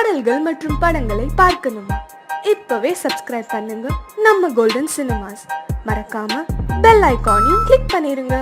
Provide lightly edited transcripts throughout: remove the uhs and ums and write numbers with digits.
பாடல்கள் மற்றும் படங்களை பார்க்கணுமா? இப்பவே சப்ஸ்கிரைப் பண்ணுங்க நம்ம கோல்டன் சினிமாஸ். மறக்காம பெல் ஐகானையும் கிளிக் பண்ணிருங்க.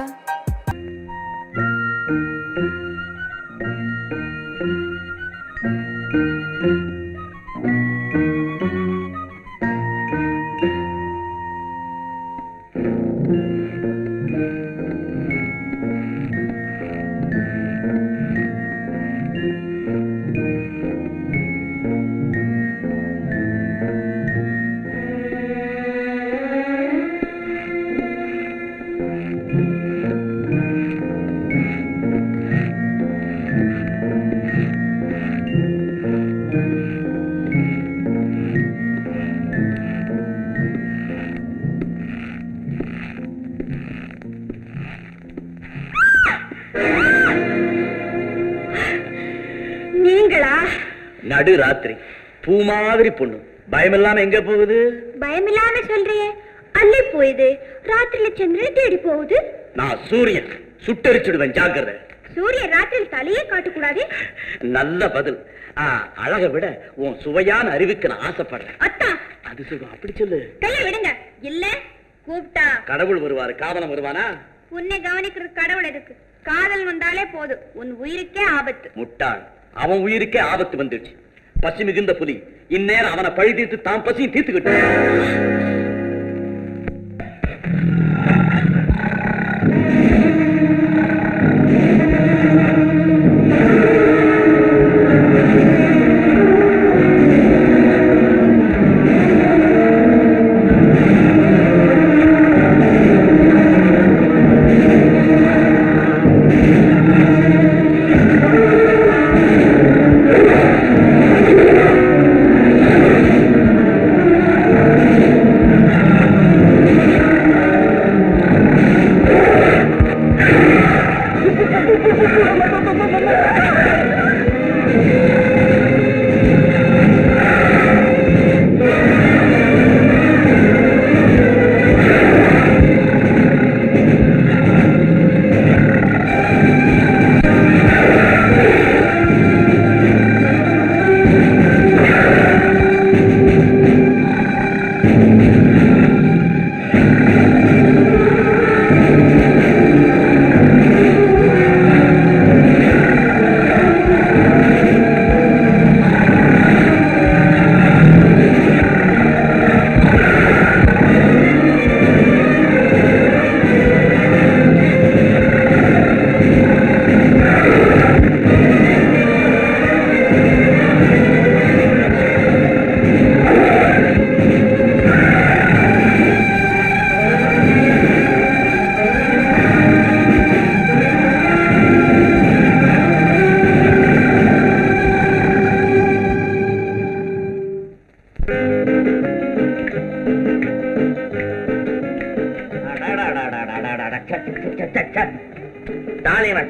நடு ராத்திரி பூ மாதிரி பொண்ணு பயமில்லாம எங்க போகுது? பயமில்லாம சொல்றியே, அள்ளி போகுது. ராத்திரில சந்திரன் தேடி போகுது. நான் சூரியன், சுட்டரிச்சுடுவேன், ஜாக்கிரதை. சூரியன் ராத்திரில தலையே காட்டக்கூடாது. நல்ல பதில். அழக விட உன் சுவையான அறிவுக்கு நான் ஆசைப்படுறேன். அத்தா அது சொல்லு, அப்படி சொல்லு. கைய விடுங்க. இல்ல கூப்பிட்டா கடவுள் வருவாரு, காதலம் வருவானா? உன்னை கவனிக்கிறது கடவுள் எதுக்கு? காதல் வந்தாலே போதும், உன் உயிருக்கே ஆபத்து. முட்டாள், அவன் உயிருக்கே ஆபத்து வந்துடுச்சு. பசி மிகுந்த புலி இந்நேரம் அவனை பழி தீர்த்து தான் பசியும் தீர்த்துக்கிட்டு.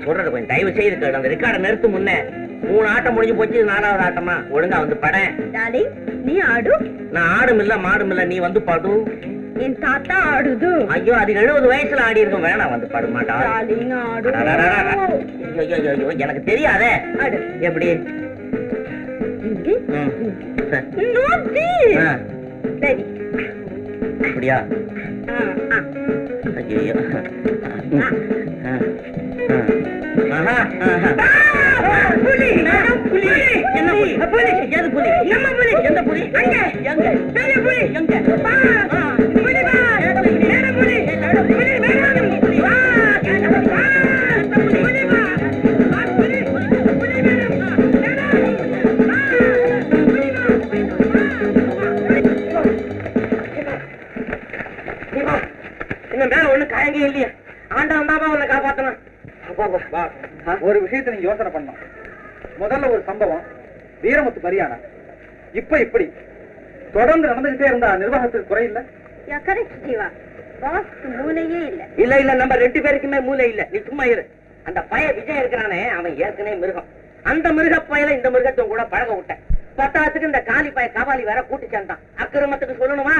சொல்றது கொஞ்சம் தயவு செய்து அந்த ரெக்கார்டை நிறுத்து. முன்ன 3 ஆட்டம் முடிஞ்சு போச்சு, 4வது ஆட்டமா? ஒழுங்கா வந்து படம். நீ ஆடு. நான் ஆடும் இல்ல மாடும் இல்ல, நீ வந்து பாடு. என் தாத்தா ஆடுது. ஐயோ, அது 70 வயசுல ஆடி இருக்கும், வேணாம் வந்து பாடு மாட்டா. எனக்கு தெரியாதே. எப்படி? சரி அப்படியா? ஐயோ, புலி புலி என்ன புலி? புலி எது புலி? நம்ம புலி. எந்த புலி? அங்க எங்க பெரிய புலி எங்க? புலி வா மேல புலி புலி மேல புலி வா புலி வா புலி புலி மேல என்ன மேல ஒண்ணு காயங்க இல்லையா? ஆண்டவன் தான் உன்னை காப்பாத்தணும். ஒரு விஷயத்தை நீங்க யோசனை பண்ணோம். முதல்ல ஒரு சம்பவம், வீரமுத்து பரியானா. இப்ப இப்படி தொடர்ந்து நடந்துகிட்டே இருந்தா நிர்வாகத்துக்கு குறையில்லை. மூளையே இல்ல. இல்ல இல்ல, நம்ம 2 பேருக்குமே மூளை இல்ல. நீ சும்மா இரு. அந்த பய விஜய் இருக்கிறானே, அவன் ஏற்கனவே மிருகம். அந்த மிருக பயல இந்த மிருகத்தை கூட பழக விட்டேன். பத்தாத்துக்கு இந்த காலி பய காவாலி வேற கூட்டி சேர்ந்தான். அக்கிரமத்துக்கு சொல்லணுமா?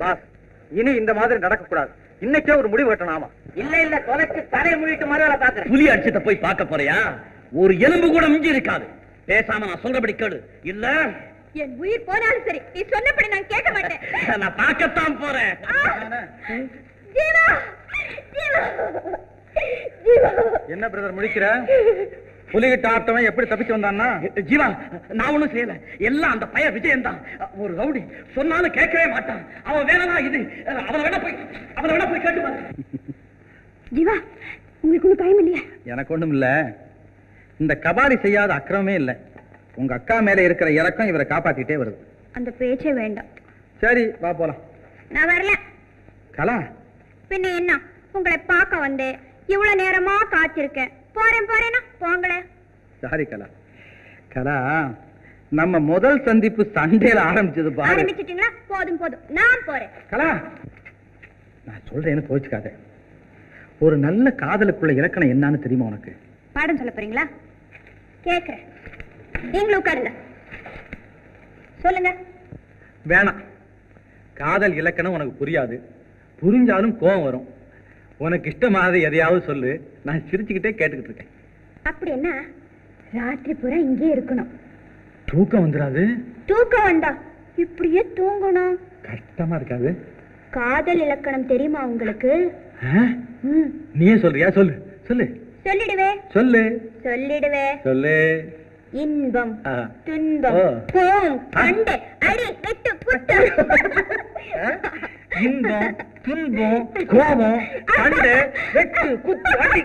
பாஸ், இனி இந்த மாதிரி நடக்க கூடாது. இன்னைக்கே ஒரு முடிவு கட்டணாமா? இல்ல இல்ல, தொலைச்சு தலையை மூடிட்டு மறுவேளை பாக்குறேன். புலி அடிச்சத போய் பார்க்க போறியா? ஒரு எலும்பு கூட மிஞ்சி இருக்காது. பேசாம நான் சொல்றபடி கேளு. இல்ல என் உயிர் போனாலும் சரி, நீ சொன்னபடி நான் கேட்க மாட்டேன். நான் பார்க்கத்தான் போறேன். ஜீவா, ஜீவா, ஜீவா. என்ன பிரதர் முடிக்கிற? புலிகிட்ட ஆட்டவன் எப்படி தப்பிச்சு வந்தான்னா? ஜீவா, நான் ஒண்ணும் செய்யல. எல்லாம் அந்த பையன் விஜயன் தான். ஒரு ரவுடி சொன்னாலும் கேட்கவே மாட்டான். அவன் வேலைதான் இது. அவனை வேணா போய் கேட்டு பாரு. ஜீவா, உங்களுக்கு ஒன்றும் பயம் இல்லையா? எனக்கு ஒண்ணும் இல்ல. இந்த கபாலி செய்யாத அக்கிரமே இல்ல. உங்க அக்கா மேல இருக்கிற இறக்கம் இவரை காப்பாத்திட்டே வருது. அந்த பேச்சே வேண்டாம். சரி, வா போலாம். நான் வரல. கலா, பின்ன என்ன, உங்களை பார்க்க வந்தேன். இவ்வளவு நேரமா காத்திருக்கேன். போறேன்னா போங்களே. சாரி கலா. கலா, நம்ம முதல் சந்திப்பு சண்டையில ஆரம்பிச்சது பாரு. ஆரம்பிச்சிட்டீங்களா? போதும் நான் போறேன். கலா, நான் சொல்றேன்னு கோச்சுக்காத. ஒரு நல்ல காதலுக்குள்ள இலக்கணம் என்னன்னு தெரியுமா உனக்கு? பாடம் சொல்ல போறீங்களா? கேக்குறேன். நீங்களும் உட்காருங்க. சொல்லுங்க. வேணாம். காதல் இலக்கணம் உனக்கு புரியாது. புரிஞ்சாலும் கோபம் வரும். உனக்கு இஷ்டமானது எதையாவது சொல்லு. நான் சிரிச்சுக்கிட்டே கேட்டுக்கிட்டு இருக்கேன். அப்படி என்ன, ராத்திரி பூரா இங்கே இருக்கணும். தூக்கம் வந்துடாது? தூக்கம் வந்தா இப்படியே தூங்கணும். கஷ்டமா இருக்காது? காதல் இலக்கணம் தெரியுமா உங்களுக்கு? நீயே சொல்றியா? சொல்லு சொல்லு. சொல்லிடுவே. சொல்லு. இன்பம், துன்பம், கோம், சண்டை, அடி, வெட்டு, குத்து. இன்பம், துன்பம், கோபம், சண்டை, வெட்டு, குத்து, அடி.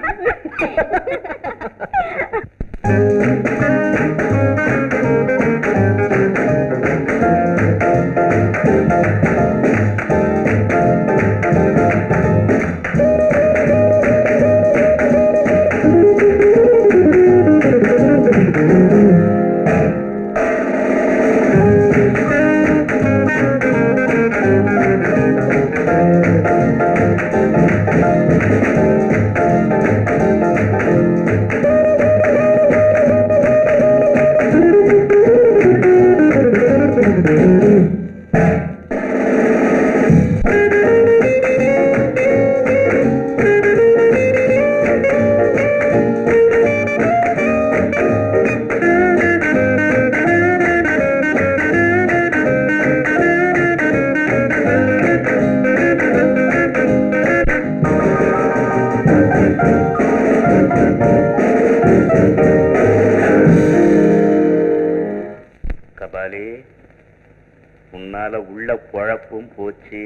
உன்னால உள்ள குழப்பும் போச்சு,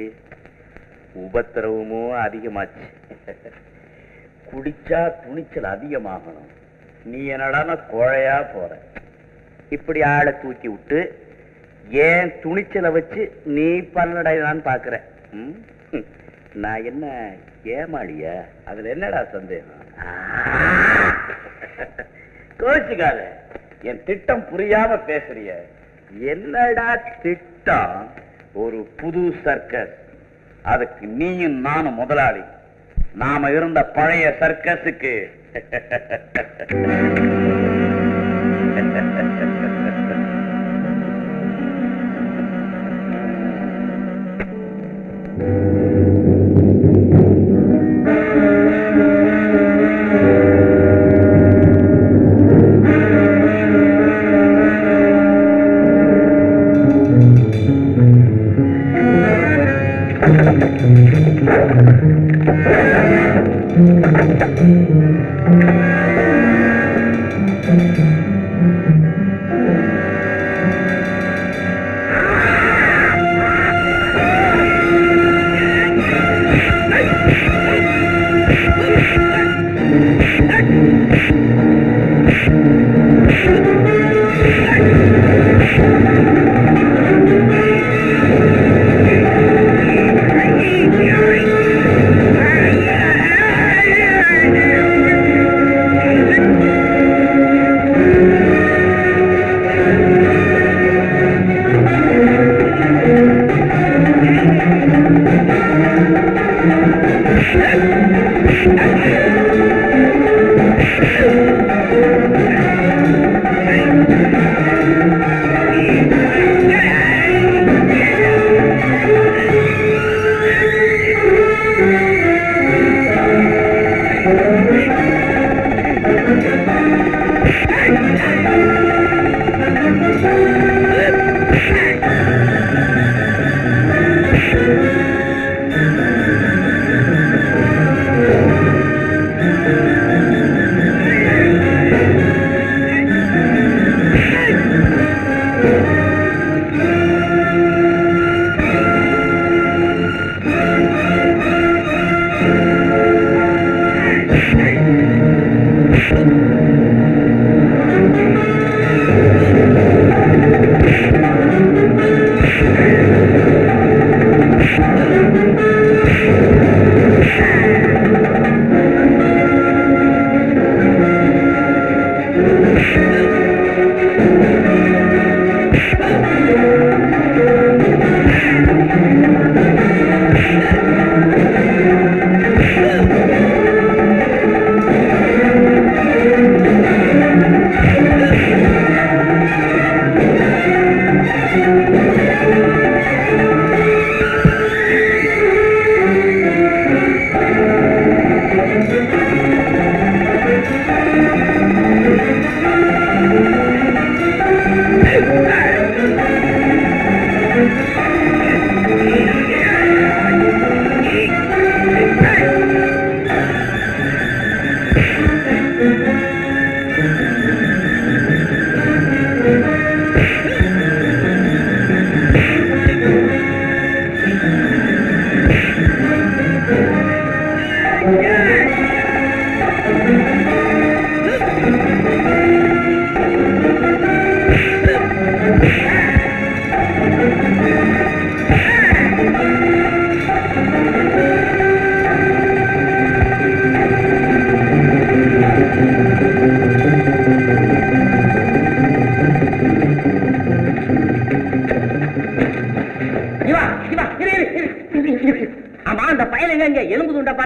உபத்திரவமும் அதிகமாச்சு. குடிச்சா துணிச்சல் அதிகமாகணும். நீ என்னடான கோழையா போற. இப்படி ஆளை தூக்கி விட்டு ஏன் துணிச்சலை வச்சு நீ பலனடையான்னு பாக்குற. நான் என்ன ஏமாளியா? அதுல என்னடா சந்தேகம்? கோச்சுக்காத. என் திட்டம் புரியாம பேசுறிய. என்னடா திட்டம்? ஒரு புது சர்க்கஸ். அதுக்கு நீயும் நானும் முதலாளி. நாம இருந்த பழைய சர்க்கஸுக்கு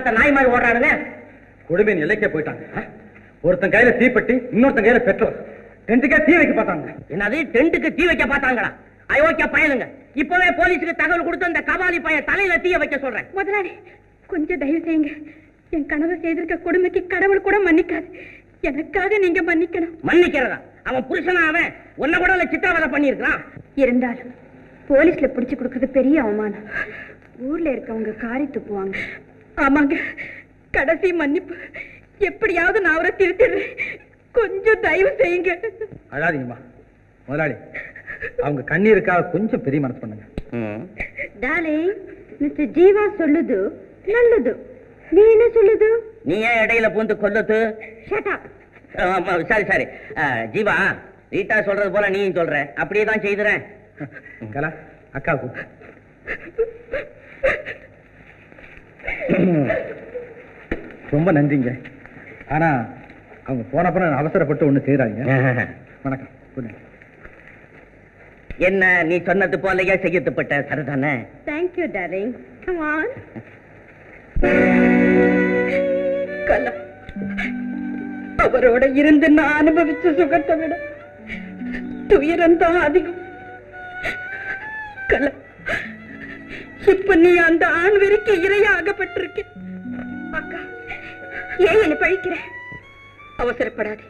பார்த்த நாய் மாதிரி ஓடுறானுங்க. கொடுமையின் எல்லைக்கே போயிட்டாங்க. ஒருத்தன் கையில தீப்பெட்டி, இன்னொருத்தன் கையில பெட்ரோல். டென்ட்டுக்கே தீ வைக்க பார்த்தாங்க. என்னது டென்ட்டுக்கு தீ வைக்க பார்த்தாங்களா? அயோக்கிய பயலுங்க. இப்பவே போலீஸுக்கு தகவல் கொடுத்து அந்த கபாலி பையன் தலையில தீய வைக்க சொல்றேன். முதலாளி கொஞ்சம் தயவு செய்யுங்க. என் கணவர் செய்திருக்க கொடுமைக்கு கடவுள் கூட மன்னிக்காது. எனக்காக நீங்க மன்னிக்கணும். மன்னிக்கிறதா? அவன் புருஷனா? அவன் உன்ன கூட சித்திரவதை பண்ணியிருக்கான். இருந்தாலும் போலீஸ்ல பிடிச்சு கொடுக்கறது பெரிய அவமானம். ஊர்ல இருக்கவங்க காரி துப்புவாங்க. ஆமாங்க, கடைசி மன்னிப்பு. எப்படியாவது நான் அவரை திருத்திடுறேன். கொஞ்சம் தயவு செய்யுங்க. அழாதீங்கம்மா முதலாளி. அவங்க கண்ணீருக்காக கொஞ்சம் பெரிய மனசு பண்ணுங்க. டார்லிங், மிஸ்டர் ஜீவா சொல்லுது நல்லது. நீ என்ன சொல்லுது? நீ ஏன் இடையில பூந்து கொல்லுது? Shut up. சரி சரி ஜீவா, ரீட்டா சொல்றது போல நீயும் சொல்ற. அப்படியே தான் செய்துறேன். கலா அக்கா கூப்பிட்டு. ரொம்ப நன்றிங்க. ஆனா அவங்க போனப்பறம் அவசரப்பட்டு ஒண்ணு செய்யறாங்க. வணக்கம். Good night. என்ன நீ சொன்னது போலயே செய்யப்பட்ட சரிதானே? Thank you, darling. Come on. கலா, அவரோட இருந்து நான் அனுபவிச்ச சுகத்தை விட துயரம் தான் அதிகம். கலா, இப்ப நீ அந்த ஆண் வெறிக்கு இரையாகப்பட்டிருக்க. அக்கா, ஏன் என்ன பழிக்கிற? அவசரப்படாதே.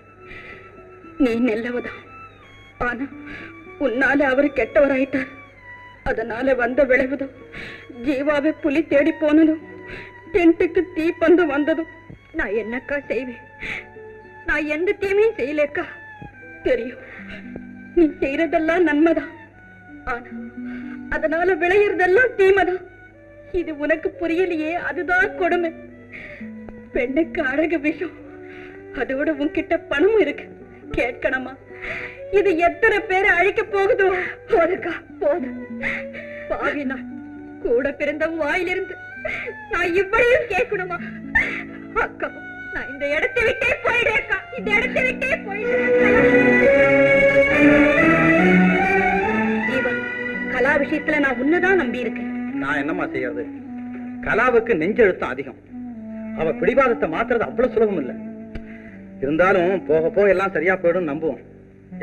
நீ நல்லவதான். ஆனா உன்னால அவரு கெட்டவராயிட்டார். அதனால வந்த விளைவுதான் ஜீவாவை புலி தேடி போனதும், டென்ட்டுக்கு தீப்பந்து வந்ததும். நான் என்னக்கா செய்வேன்? நான் எந்த தீமையும் செய்யலக்கா. தெரியும் நீ செய்யறதெல்லாம் நன்மைதான். ஆனா அதனால விளையறதெல்லாம் தீமைதான். இது உனக்கு புரியலையே, அதுதான் கொடுமை. பெண்ணுக்கு அழகு விஷம், அதோட உன்கிட்ட பணமும் இருக்கு. கேட்கணுமா? இது எத்தனை பேரை அழிக்க போகுதோ? போதுக்கா போது. பாவினா கூட பிறந்த வாயிலிருந்து நான் இவ்வளையும் கேட்கணுமா? அக்கா, நான் இந்த இடத்தை விட்டே போயிடுறேன். அக்கா, இந்த இடத்தை விட்டே போயிடுறேன். ஜீவன், கலா விஷயத்துல நான் உன்னதான் நம்பி இருக்கேன். நான் என்னம்மா செய்யறது? கலாவுக்கு நெஞ்செழுத்தம் அதிகம். அவ பிடிவாதத்தை மாத்துறது அவ்வளவு சுலபம் இல்லை. இருந்தாலும் போக போக எல்லாம் சரியா போயிடும் நம்புவோம்.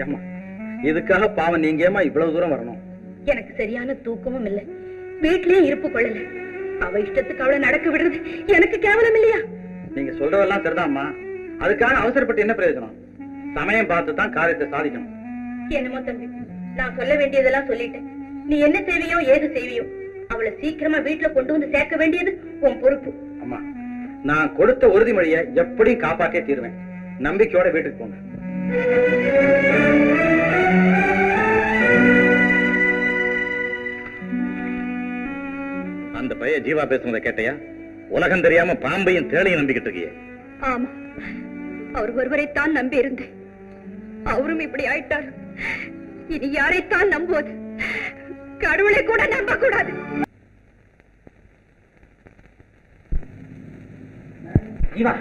ஏம்மா, இதுக்காக பாவம் நீங்க ஏமா இவ்வளவு தூரம் வரணும்? எனக்கு சரியான தூக்கமும் இல்லை, வீட்லயே இருப்பு கொள்ளல. அவ இஷ்டத்துக்கு அவளை நடக்க விடுறது எனக்கு கேவலம் இல்லையா? நீங்க சொல்றதெல்லாம் சரிதான்மா. அதுக்காக அவசரப்பட்டு என்ன பிரயோஜனம்? சமயம் பார்த்து தான் காரியத்தை சாதிக்கணும். என்னமோ தம்பி, நான் சொல்ல வேண்டியதெல்லாம் சொல்லிட்டேன். நீ என்ன செய்வியோ ஏது செய்வியோ, அவளை சீக்கிரமா வீட்டுல கொண்டு வந்து சேர்க்க வேண்டியது உன் பொறுப்பு. அம்மா, நான் கொடுத்த உறுதிமொழியை எப்படியும் காப்பாற்றே தீருவேன். நம்பிக்கையோட வீட்டுக்கு போங்க. அந்த பையன் ஜீவா பேசுனதை கேட்டையா? உலகம் தெரியாம பாம்பையும் தேளையும் நம்பிக்கிட்டு இருக்கியே. ஆமா, அவர் ஒருவரைத்தான் நம்பி இருந்தேன். அவரும் இப்படி ஆயிட்டார். இனி யாரைத்தான் நம்புவது? கடவுளை கூட நம்ப கூடாது. ஜீவா,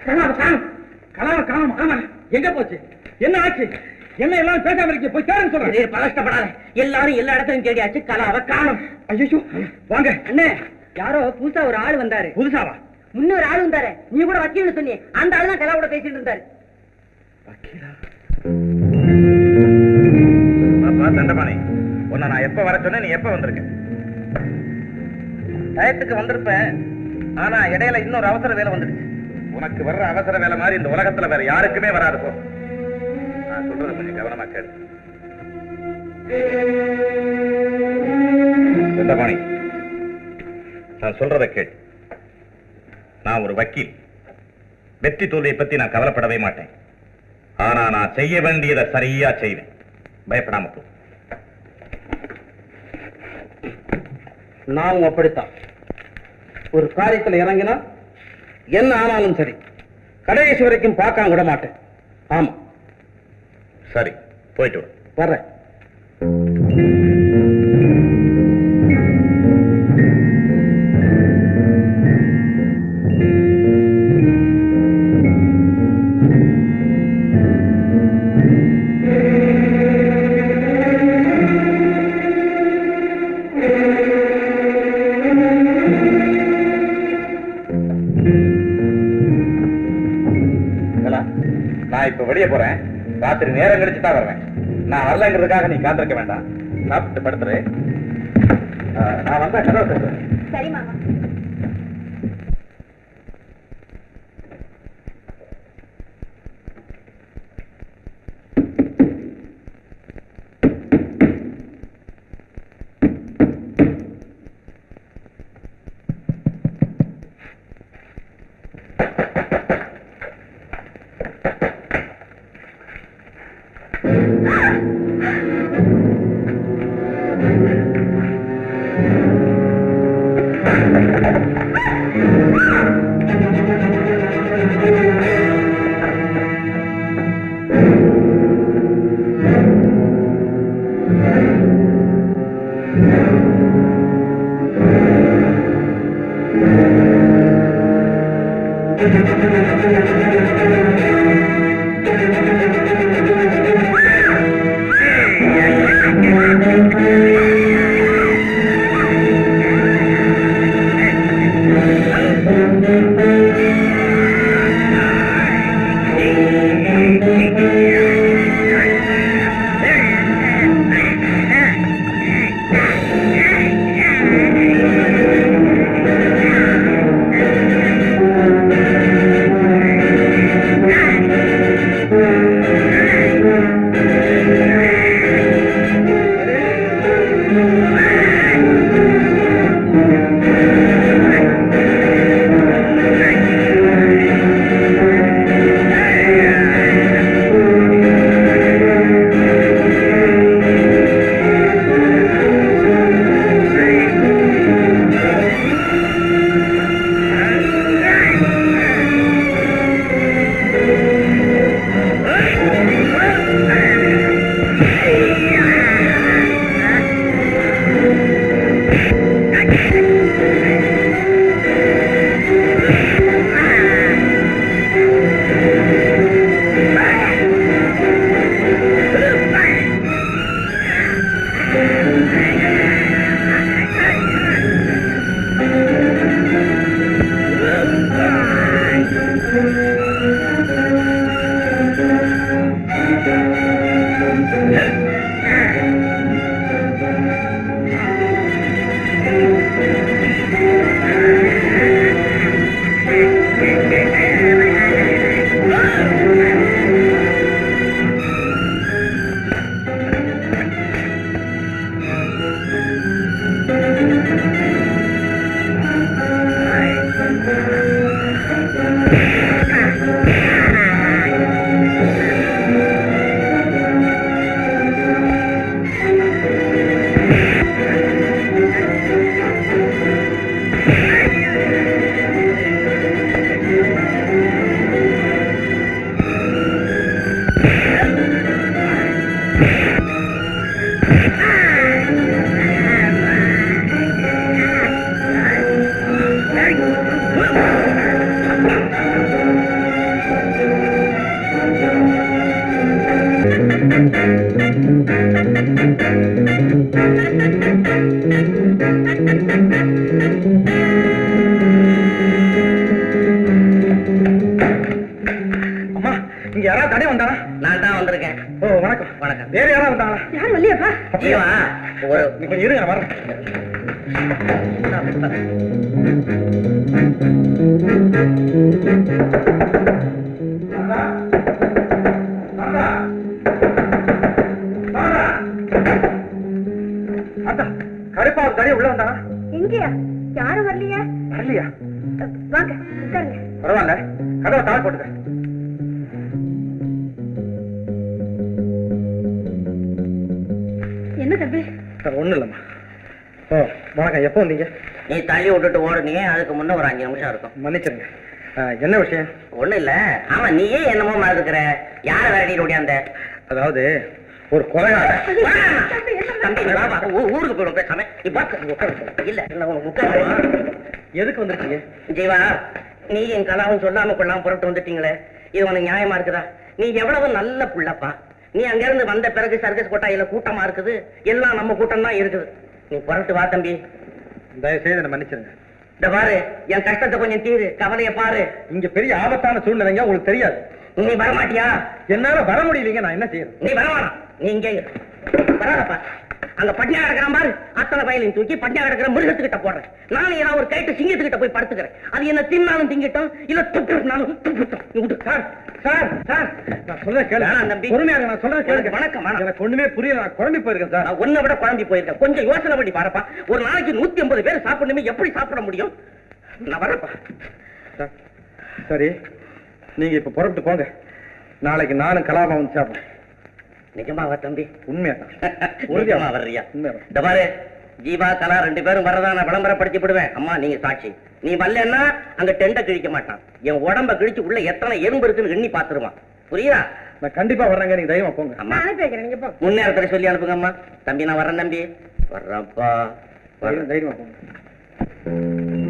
கலாவை காணும். கலாவை காணுமா? ஆமா. எங்க போச்சு? என்ன ஆச்சு? என்ன எல்லாம் பேசாம இருக்க? போய் தேடுன்னு சொல்றேன். பதஷ்டப்படாத. எல்லாரும் எல்லா இடத்துலயும் தேடியாச்சு. கலாவை காணும். ஐயோ, வாங்க அண்ணே, யாரோ புதுசா ஒரு ஆள் வந்தாரு. புதுசாவா? முன்னொரு ஆள் வந்தாரு. நீ கூட வக்கீல்னு சொன்னீங்க. அந்த ஆளு தான் கலாவோட பேசிட்டு இருந்தாரு. தண்டபாணி, உன்னை நான் எப்ப வர சொன்னேன்? நீ எப்ப வந்திருக்க? டயத்துக்கு வந்திருப்பேன். ஆனா இடையில இன்னொரு அவசர வேலை வந்துடுச்சு. உனக்கு வர்ற அவசர வேலை மாதிரி இந்த உலகத்துல வேற யாருக்குமே வராது. போ, நான் சொல்றது கொஞ்சம் கவனமா கேடு. தண்டபாணி, நான் சொல்றதை கேள். நான் ஒரு வக்கீல். வெற்றி தோல்வியை பத்தி நான் கவலைப்படவே மாட்டேன். ஆனா நான் செய்ய வேண்டியதை சரியா செய்வேன். பயப்படாம போ. நான் அப்படித்தான். ஒரு காரியத்துல இறங்கினா என்ன ஆனாலும் சரி, கடைசி வரைக்கும் பார்க்காம விட மாட்டேன். ஆமா, சரி, போயிட்டு வா. வர்றேன். வெளியே போறேன். ராத்திரி நேரம் கழிச்சு தான் வருவேன். நான் வரலங்கிறதுக்காக நீ காத்திருக்க வேண்டாம். சாப்பிட்டு படுத்துரு. நான் வந்தா கதவை தட்டுறேன். சரி மாமா. அம்மா, இங்க யாராவது தடை வந்தானா? நான் தான் வந்திருக்கேன். ஓ, வணக்கம். வணக்கம். வேற யாராவது வந்தாங்களா? யார் வரலையாப்பா? ஜீவா, நீ கொஞ்சம் இருங்க, நான் வரேன். கருப்பா ஒரு தடை உள்ள வந்தானா? எங்கயா? யாரும் வரலையா? வரலையா? வாங்க உட்காருங்க. பரவாயில்ல, கதவை தாழ போட்டுக்க. என்ன தம்பி? ஒண்ணும் இல்லம்மா. ஓ, வணக்கம். எப்போ வந்தீங்க? நீ தள்ளி விட்டுட்டு ஓடுனீங்க, அதுக்கு முன்ன ஒரு 5 நிமிஷம் இருக்கும். மன்னிச்சிருங்க. என்ன விஷயம்? ஒண்ணும் இல்ல. ஆமா, நீயே என்னமோ மறந்துக்கிற. யார விரட்டிட்டு ஓடியாந்த? அதாவது ஒரு கொலைகாரன். தம்பி, வா, வா. ஊருக்கு போயிடும் பேசாம. இல்ல, உனக்கு உட்காருமா. எதுக்கு வந்திருக்கீங்க? ஜீவா, நீ என் கலாவும் சொல்லாம கொள்ளாம புறப்பட்டு வந்துட்டீங்களே, இது உனக்கு நியாயமா இருக்குதா? நீ எவ்வளவு நல்ல புள்ளப்பா. நீ அங்க இருந்து வந்த பிறகு சர்க்கஸ் கொட்டாயில கூட்டமா இருக்குது, எல்லாம் நம்ம கூட்டம் தான் இருக்குது. நீ புறப்பட்டு வா தம்பி. தயவு செய்து என்ன மன்னிச்சிருங்க. இந்த பாரு, என் கஷ்டத்தை கொஞ்சம் தீரு, கவலைய பாரு. இங்க பெரிய ஆபத்தான சூழ்நிலைங்க, உங்களுக்கு தெரியாது. நீ வரமாட்டியா? என்னால வர முடியலீங்க, நான் என்ன செய்யறேன்? நீ வரவானா? நீ இங்கே இரு. வராதப்பா. அங்க பட்டியா கிடக்கிறான் பாரு, அத்தனை வயலையும் தூக்கி பட்டியா கிடக்கிற மிருகத்துக்கிட்ட போடுறேன். நானும் ஏதாவது ஒரு கைட்டு சிங்கத்துக்கிட்ட போய் படுத்துக்கிறேன். அது என்ன தின்னாலும் திங்கிட்டோம், இல்ல துப்புனாலும் துப்புட்டோம். சார் சார் சார், நான் சொல்றேன் கேளு. தம்பி பொறுமையாக நான் சொல்றேன் கேளுங்க. வணக்கம். எனக்கு ஒண்ணுமே புரியல, நான் குழம்பி போயிருக்கேன் சார். நான் ஒன்ன விட குழம்பி போயிருக்கேன். கொஞ்சம் யோசனை பண்ணி பாருப்பா. ஒரு நாளைக்கு 150 பேர் சாப்பிடணுமே, எப்படி சாப்பிட முடியும்? நான் வரப்பா. சார் சரி, நீங்க இப்ப புறப்பட்டு போங்க. நாளைக்கு நானும் கலாபம் வந்து சாப்பிடுறேன். நிஜமாவா தம்பி? உண்மையா உறுதியாவா வர்றியா? உண்மையா. இந்த பாரு, ஜீவா கலா 2 பேரும் வரதா நான் விளம்பரப்படுத்தி விடுவேன். அம்மா நீங்க சாட்சி. நீ வரலன்னா அங்க டெண்ட கிழிக்க மாட்டான். என் உடம்ப கிழிச்சு உள்ள எத்தனை எறும்பு இருக்குன்னு எண்ணி பாத்துருவான். புரியுதா? நான் கண்டிப்பா வர்றேங்க, நீங்க தைரியமா போங்க. அம்மா முன்னேறத்துல சொல்லி அனுப்புங்க. அம்மா தம்பி நான் வர்றேன் தம்பி. வர்றப்பா. தைரியமா போங்க.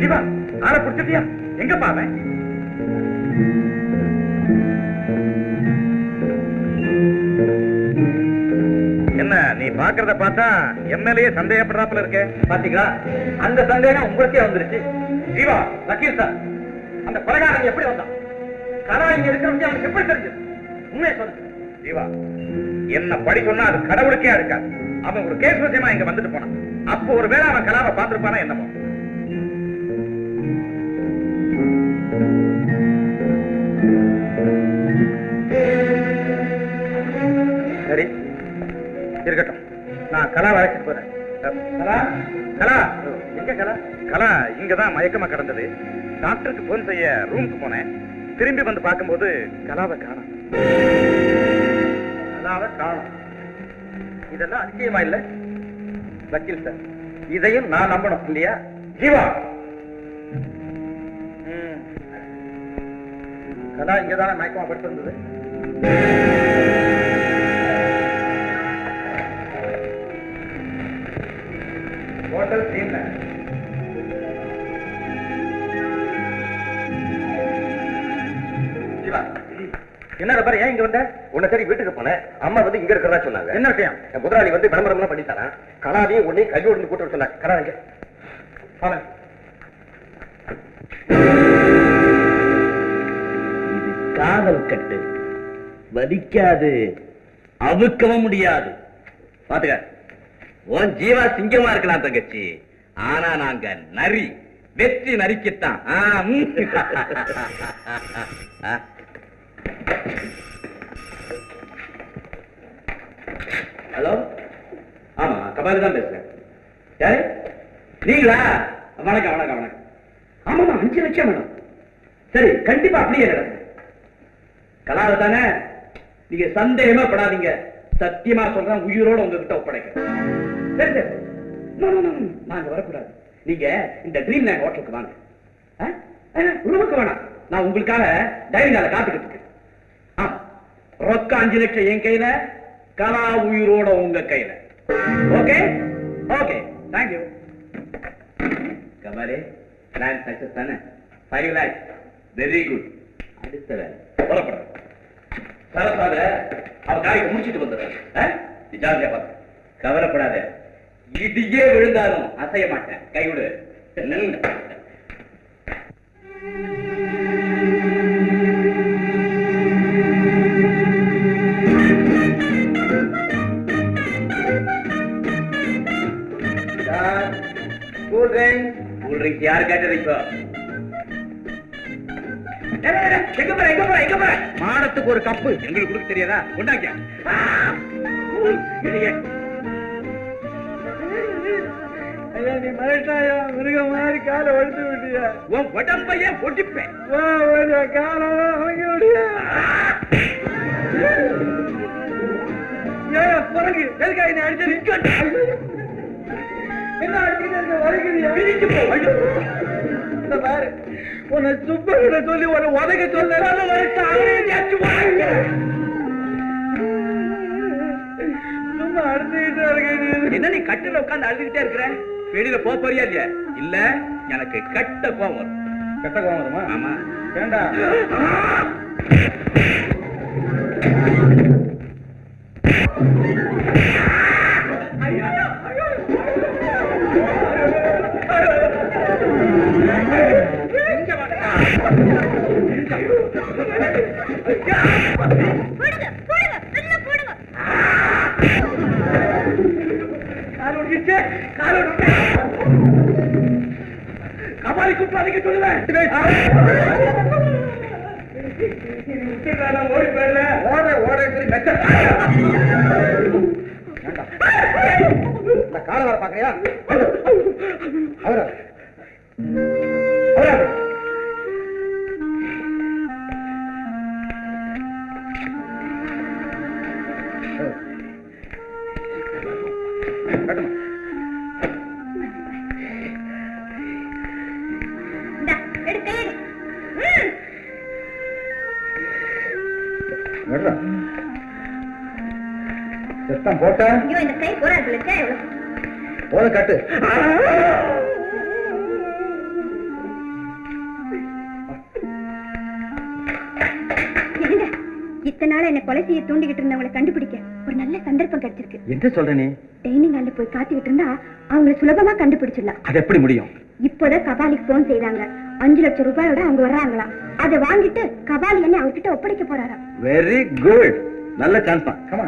ஜீவா, ஆளை பிடிச்சிட்டியா? எங்க பாவே? என்ன நீ பாக்குறத பார்த்தா எம்எல்ஏ சந்தேகப்படுறாப்புல இருக்க. பாத்தீங்களா, அந்த சந்தேகம் உங்களுக்கே வந்துருச்சு. ஜீவா, வக்கீல் சார், அந்த கொலைகாரன் எப்படி வந்தான்? கலா இங்க இருக்கிறவங்க அவனுக்கு எப்படி தெரிஞ்சது? உண்மையை சொல்லு ஜீவா. என்ன படி சொன்னா அது கடவுளுக்கே இருக்காது. அவன் ஒரு கேஸ் விஷயமா இங்க வந்துட்டு போனான். அப்போ ஒருவேளை அவன் கலாவை பார்த்திருப்பானா என்னமோ. சரி இருக்கட்டும், நான் கலா அழைச்சிட்டு போறேன். கலா, கலா எங்க கலா? கலா இங்கதான் மயக்கமா கிடந்தது. டாக்டருக்கு போன் செய்ய ரூமுக்கு போனேன். திரும்பி வந்து பார்க்கும்போது கலாவை காணோம். கலாவை காணோம். இதெல்லாம் அதிசயமா இல்ல வக்கீல் சார்? இதையும் நான் நம்பணும் இல்லையா? ஜீவா, கலா இங்கதானே மயக்கமா படுத்திருந்தது. ஹோட்டல் சீன்ல என்ன பாரு, ஏன் இங்க வந்த? உன்னை சரி வீட்டுக்கு போனேன். அம்மா வந்து இங்க இருக்கிறதா சொன்னாங்க. என்ன விஷயம்? முதலாளி வந்து விளம்பரம் பண்ணி தரான். கலாவையும் உன்னையும் கையோடு கூட்டு சொன்னாங்க. கலா இங்க காதல் கட்டு வலிக்காது, அவுக்கவும் முடியாது. பாத்துக்க, உன் ஜீவா சிங்கமா இருக்கலாம் தங்கச்சி, ஆனா நாங்க நரி, வெற்றி நரிக்குத்தான். ஹலோ, ஆமா கபாலி தான் பேசுறேன். யாரு நீங்களா? வணக்கம் வணக்கம் வணக்கம். ஆமாமா 5 லட்சம் வேணும். சரி கண்டிப்பா அப்படியே நடக்கும். கலாவை தானே, நீங்க சந்தேகமா படாதீங்க. சத்தியமா சொல்றேன், உயிரோட உங்ககிட்ட ஒப்படைக்கிறேன். சரி சரி, நாங்க வரக்கூடாது. நீங்க இந்த ட்ரீம் லேண்ட் ஹோட்டலுக்கு வாங்க. ரூமுக்கு வேணாம், நான் உங்களுக்காக டைனிங் ஹால காத்துக்கிட்டு இருக்கேன். ரொக்க 5 லட்சம் என் கையில, கலா உயிரோட உங்க கையில. Okay okay, thank you. கபாலே, பிளான் சக்சஸ் தானே? 5 lakhs, வெரி குட். அடுத்த வேலை புறப்படுறேன். சரசாத அவ காரியத்தை முடிச்சிட்டு வந்துடுறேன். ஜாலியா பார்த்து கவலைப்படாத. இடியே விழுந்தாலும் அசைய மாட்டேன். கைவிடு. கூல் ட்ரிங்க்ஸ் யார் கேட்டது? இப்போ மாடத்துக்கு ஒரு கப்பு எங்களுக்கு கொடுக்க தெரியாதா? கொண்டாக்கியா நீ மறைட்டாயா? மிருக மாதிரி காலை ஒடுத்து விட்டியா? உன் உடம்பையே ஒடிப்பேன். காலை வாங்கி விடியா? பிறகு எதுக்காக நீ அடிச்சு என்ன அடிச்சுட்டு வரைக்கிறியா? பிரிச்சு போ. இந்த பாரு, உன்னை சுப்ப சொல்லி உன்னை உதைக்க சொல்ல சும்மா அடிச்சுக்கிட்டே இருக்க. என்ன நீ கட்டில உட்கார்ந்து அழுதுகிட்டே இருக்கிற? வெளியில போறியா இல்லையா? இல்ல, எனக்கு கட்ட கோவம் வரும். கெட்ட கோவம் வருமா? ஆமா. வேண்டாம். போடுங்க போடுங்க நல்லா போடுங்க. கால் ஒடிச்சு கால் ஒடிச்சு கபாலி கூப்பிட்டு அதுக்கு சொல்லுவேன். ஓடி போயிடல ஓட சொல்லி மெச்ச கால வர பாக்குறியா? அவர போட்ட இந்த கை போறாது போத கட்டு. இத்தனை நாள் என்ன கொலை செய்ய தூண்டிக்கிட்டு இருந்தவங்களை கண்டுபிடிக்க ஒரு நல்ல சந்தர்ப்பம் கிடைச்சிருக்கு. என்ன சொல்ற நீ? டைனிங் ஹால்ல போய் காத்துக்கிட்டு இருந்தா அவங்களை சுலபமா கண்டுபிடிச்சிடலாம். அது எப்படி முடியும்? இப்போதான் கபாலிக்கு போன் செய்தாங்க. 5 லட்சம் ரூபாயோட அவங்க வர்றாங்களாம். அதை வாங்கிட்டு கபாலி என்ன அவர்கிட்ட ஒப்படைக்க போறாராம். Very good. நல்ல சான்ஸ் தான். கமா